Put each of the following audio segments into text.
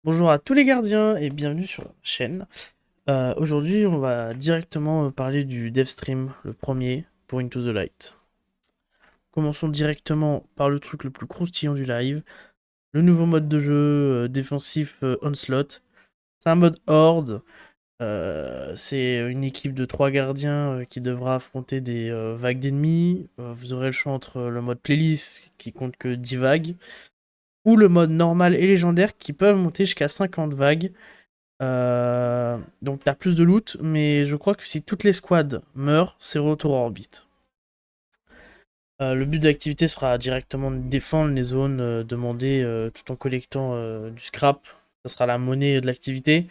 Bonjour à tous les gardiens et bienvenue sur la chaîne. Aujourd'hui, on va directement parler du dev stream, le premier pour Into the Light. Commençons directement par le truc le plus croustillant du live, le nouveau mode de jeu défensif Onslaught. C'est un mode horde, c'est une équipe de 3 gardiens qui devra affronter des vagues d'ennemis. Vous aurez le choix entre le mode playlist qui compte que 10 vagues, ou le mode normal et légendaire qui peuvent monter jusqu'à 50 vagues. Donc t'as plus de loot, mais je crois que si toutes les squads meurent, c'est retour à orbite. Le but de l'activité sera directement de défendre les zones demandées tout en collectant du scrap. Ça sera la monnaie de l'activité.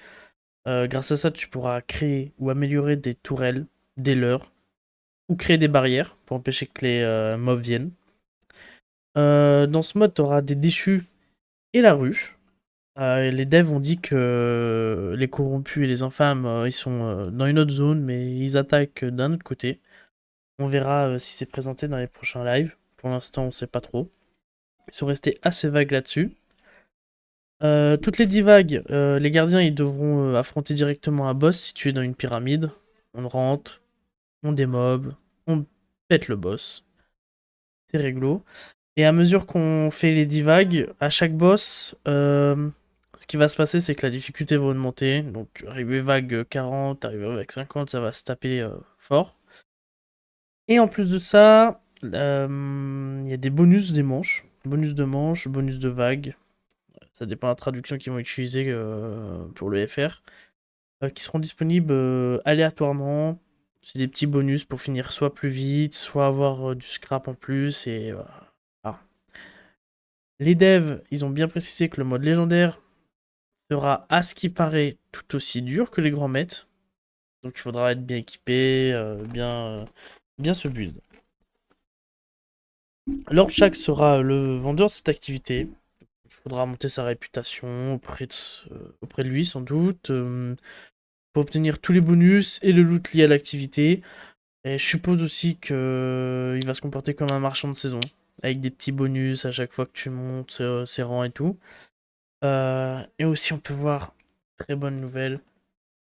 Grâce à ça, tu pourras créer ou améliorer des tourelles, des leurres, ou créer des barrières pour empêcher que les mobs viennent. Dans ce mode, tu auras des déchus et la ruche. Les devs ont dit que les corrompus et les infâmes, ils sont dans une autre zone, mais ils attaquent d'un autre côté. On verra si c'est présenté dans les prochains lives. Pour l'instant, on sait pas trop. Ils sont restés assez vagues là-dessus. Toutes les 10 vagues, les gardiens ils devront affronter directement un boss situé dans une pyramide. On rentre, on démob, on pète le boss. C'est réglo. Et à mesure qu'on fait les 10 vagues, à chaque boss, ce qui va se passer, c'est que la difficulté va augmenter. Donc, arrivé vague 40, arrivé vague 50, ça va se taper fort. Et en plus de ça, il y a des bonus des manches. Bonus de manches, bonus de vagues. Ça dépend de la traduction qu'ils vont utiliser pour le FR. Qui seront disponibles aléatoirement. C'est des petits bonus pour finir soit plus vite, soit avoir du scrap en plus. Et voilà. Les devs, ils ont bien précisé que le mode légendaire sera à ce qui paraît tout aussi dur que les grands maîtres. Donc il faudra être bien équipé, bien se build. Lord Shack sera le vendeur de cette activité. Il faudra monter sa réputation auprès de lui sans doute. Pour obtenir tous les bonus et le loot lié à l'activité. Et je suppose aussi qu'il va se comporter comme un marchand de saison. Avec des petits bonus à chaque fois que tu montes ses rangs et tout. Et aussi, on peut voir, très bonne nouvelle,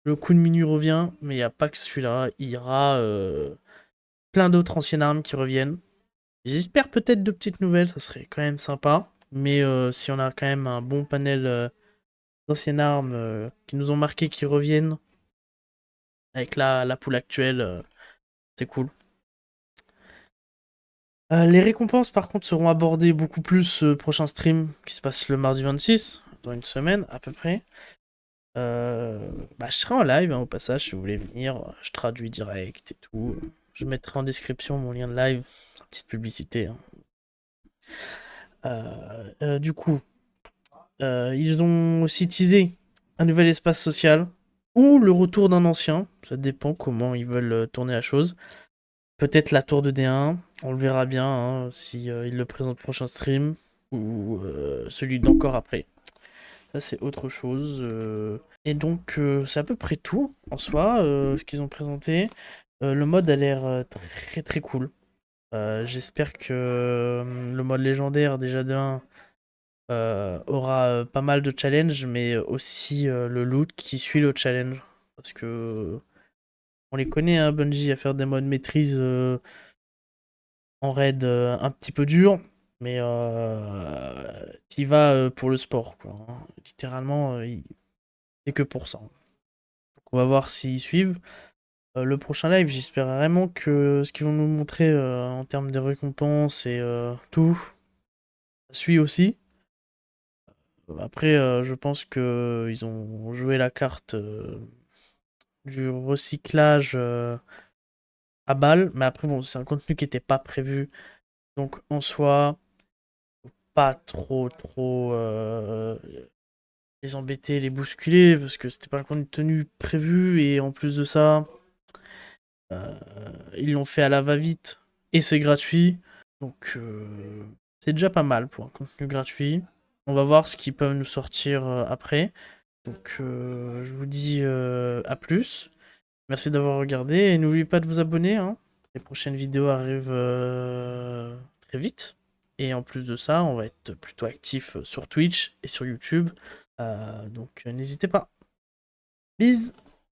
le coup de minuit revient, mais il n'y a pas que celui-là. Il y aura plein d'autres anciennes armes qui reviennent. J'espère peut-être de petites nouvelles, ça serait quand même sympa. Mais si on a quand même un bon panel d'anciennes armes qui nous ont marqué, qui reviennent, avec la pool actuelle, c'est cool. Les récompenses, par contre, seront abordées beaucoup plus prochain stream qui se passe le mardi 26, dans une semaine à peu près. Je serai en live hein, au passage si vous voulez venir. Je traduis direct et tout. Je mettrai en description mon lien de live. Petite publicité. Hein. Du coup, ils ont aussi teasé un nouvel espace social ou le retour d'un ancien. Ça dépend comment ils veulent tourner la chose. Peut-être la tour de D1. On le verra bien hein, si ils le présentent prochain stream ou celui d'encore après. Ça, c'est autre chose. Et donc, c'est à peu près tout en soi, ce qu'ils ont présenté. Le mode a l'air très très cool. J'espère que le mode légendaire, déjà d'un, aura pas mal de challenges, mais aussi le loot qui suit le challenge. Parce que on les connaît, hein, Bungie, à faire des modes maîtrise en raid un petit peu dur, mais t'y vas pour le sport, quoi. Hein. Littéralement, c'est que pour ça. On va voir s'ils suivent. Le prochain live, j'espère vraiment que ce qu'ils vont nous montrer en termes de récompenses et tout, ça suit aussi. Après, je pense que ils ont joué la carte du recyclage à balle, mais après, bon, c'est un contenu qui n'était pas prévu. Donc, en soi, pas trop les embêter, les bousculer, parce que c'était pas un contenu prévu, et en plus de ça, euh, ils l'ont fait à la va-vite, et c'est gratuit. Donc c'est déjà pas mal pour un contenu gratuit. On va voir ce qu'ils peuvent nous sortir après. Donc je vous dis à plus. Merci d'avoir regardé et n'oubliez pas de vous abonner. Hein. Les prochaines vidéos arrivent très vite. Et en plus de ça, on va être plutôt actif sur Twitch et sur YouTube. Donc n'hésitez pas. Bis!